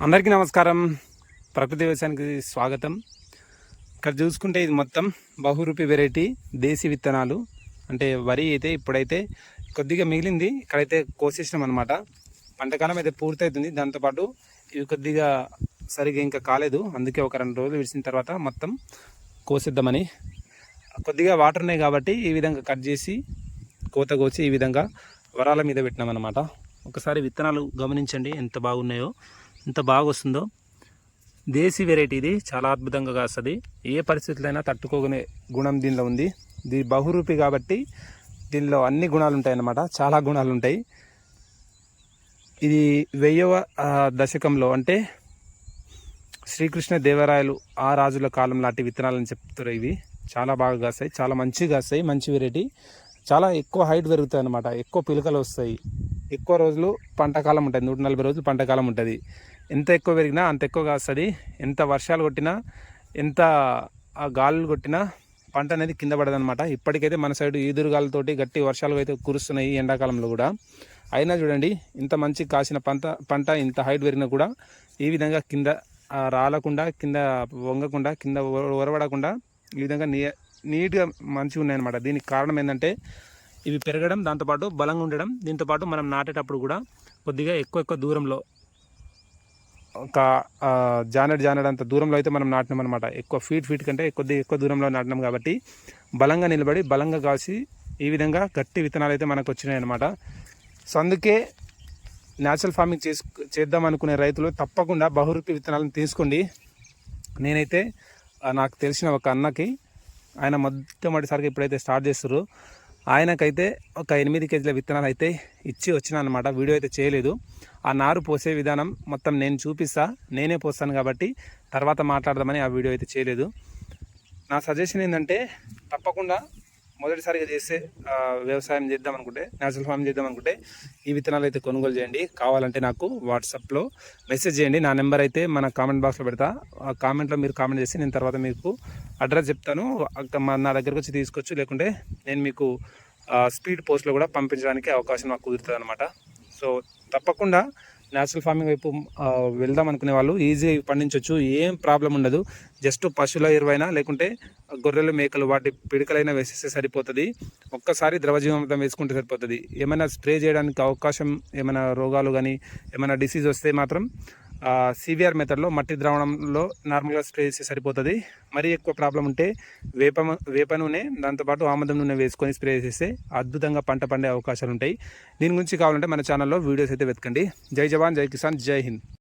అందరికీ నమస్కారం. ప్రకృతి వ్యవసాయానికి స్వాగతం. ఇక్కడ చూసుకుంటే ఇది మొత్తం బహురూపి వెరైటీ దేశీ విత్తనాలు. అంటే వరి అయితే ఇప్పుడైతే కొద్దిగా మిగిలింది, ఇక్కడైతే కోసేసినాం అనమాట. పంటకాలం అయితే పూర్తవుతుంది. దాంతోపాటు ఇవి కొద్దిగా సరిగా ఇంకా కాలేదు, అందుకే ఒక 2 రోజులు విడిచిన తర్వాత మొత్తం కోసేద్దామని. కొద్దిగా వాటర్ ఉన్నాయి కాబట్టి ఈ విధంగా కట్ చేసి కోత కోసి ఈ విధంగా వరాల మీద పెట్టినాం అనమాట. ఒకసారి విత్తనాలు గమనించండి ఎంత బాగున్నాయో, ఎంత బాగా వస్తుందో. దేశీ వెరైటీ ఇది, చాలా అద్భుతంగా కాస్తుంది. ఏ పరిస్థితుల్లో అయినా తట్టుకోగనే గుణం దీనిలో ఉంది. ఇది బహురూపి కాబట్టి దీనిలో అన్ని గుణాలు ఉంటాయి అన్నమాట, చాలా గుణాలు ఉంటాయి. ఇది 10వ దశకంలో అంటే శ్రీకృష్ణ దేవరాయలు ఆ రాజుల కాలం లాంటి విత్తనాలని చెప్తారు. ఇవి చాలా బాగా కాస్తాయి, చాలా మంచిగా కాస్తాయి. మంచి వెరైటీ, చాలా ఎక్కువ హైట్ పెరుగుతాయి అన్నమాట. ఎక్కువ పిలకలు వస్తాయి, ఎక్కువ రోజులు పంటకాలం ఉంటుంది. 140 రోజులు పంటకాలం ఉంటుంది. ఎంత ఎక్కువ పెరిగినా అంత ఎక్కువ కాస్తుంది. ఎంత వర్షాలు కొట్టినా, ఎంత గాలులు కొట్టినా పంట అనేది కింద పడదు అనమాట. ఇప్పటికైతే మన సైడ్ ఈదురుగాలతోటి గట్టి వర్షాలు అయితే కురుస్తున్నాయి ఎండాకాలంలో కూడా. అయినా చూడండి, ఇంత మంచి కాసిన పంట ఇంత హైట్ పెరిగినా కూడా ఈ విధంగా కింద రాలకుండా, కింద వంగకుండా, కింద ఒరవడకుండా ఈ విధంగా నీట్గా మంచిగా ఉన్నాయన్నమాట. దీనికి కారణం ఏంటంటే ఇవి పెరగడం, దాంతోపాటు బలంగా ఉండడం. దీంతోపాటు మనం నాటేటప్పుడు కూడా కొద్దిగా ఎక్కువ దూరంలో, ఒక జానెడ్ అంత దూరంలో అయితే మనం నాటినాం అనమాట. ఎక్కువ ఫీట్ కంటే ఎక్కువ దూరంలో నాటినాం కాబట్టి బలంగా నిలబడి బలంగా కాసి ఈ విధంగా గట్టి విత్తనాలు అయితే మనకు వచ్చినాయి అనమాట. సో అందుకే న్యాచురల్ ఫార్మింగ్ చేద్దాం అనుకునే రైతులు తప్పకుండా బహురూపి విత్తనాలను తీసుకోండి. నేనైతే నాకు తెలిసిన ఒక అన్నకి, ఆయన మొట్టమొదటిసారిగా ఇప్పుడైతే స్టార్ట్ చేస్తారు, ఆయనకైతే ఒక 8 కేజీల విత్తనాలు అయితే ఇచ్చి వచ్చినా అనమాట. వీడియో అయితే చేయలేదు. ఆ నారు పోసే విధానం మొత్తం నేను చూపిస్తా, నేనే పోస్తాను కాబట్టి తర్వాత మాట్లాడదామని ఆ వీడియో అయితే చేయలేదు. నా సజెషన్ ఏంటంటే, తప్పకుండా మొదటిసారిగా చేసే వ్యవసాయం చేద్దాం అనుకుంటే, న్యాచురల్ ఫార్మింగ్ చేద్దాం అనుకుంటే ఈ విత్తనాలు అయితే కొనుగోలు చేయండి. కావాలంటే నాకు వాట్సాప్లో మెసేజ్ చేయండి. నా నెంబర్ అయితే మన కామెంట్ బాక్స్లో పెడతా. ఆ కామెంట్లో మీరు కామెంట్ చేసి నేను తర్వాత మీకు అడ్రస్ చెప్తాను. నా దగ్గరకు వచ్చి తీసుకోవచ్చు, లేకుంటే నేను మీకు స్పీడ్ పోస్ట్లో కూడా పంపించడానికి అవకాశం నాకు కుదురుతుంది అనమాట. సో తప్పకుండా న్యాచురల్ ఫార్మింగ్ వైపు వెళ్దాం అనుకునే వాళ్ళు ఈజీగా పండించవచ్చు, ఏం ప్రాబ్లం ఉండదు. జస్ట్ పశువుల ఎరువైనా, లేకుంటే గొర్రెలు మేకలు వాటి పిడికలైనా వేసేస్తే సరిపోతుంది. ఒక్కసారి ద్రవజీవామృతం వేసుకుంటే సరిపోతుంది. ఏమైనా స్ప్రే చేయడానికి అవకాశం, ఏమైనా రోగాలు కానీ ఏమైనా డిసీజ్ వస్తే మాత్రం సివిఆర్ మెథడ్లో మట్టి ద్రావణంలో నార్మల్గా స్ప్రే చేస్తే సరిపోతుంది. మరీ ఎక్కువ ప్రాబ్లం ఉంటే వేప నూనె, దాంతోపాటు ఆముదం నూనె వేసుకొని స్ప్రే చేస్తే అద్భుతంగా పంట పండే అవకాశాలు ఉంటాయి. దీని గురించి కావాలంటే మన ఛానల్లో వీడియోస్ అయితే వెతకండి. జై జవాన్, జై కిసాన్, జై హింద్.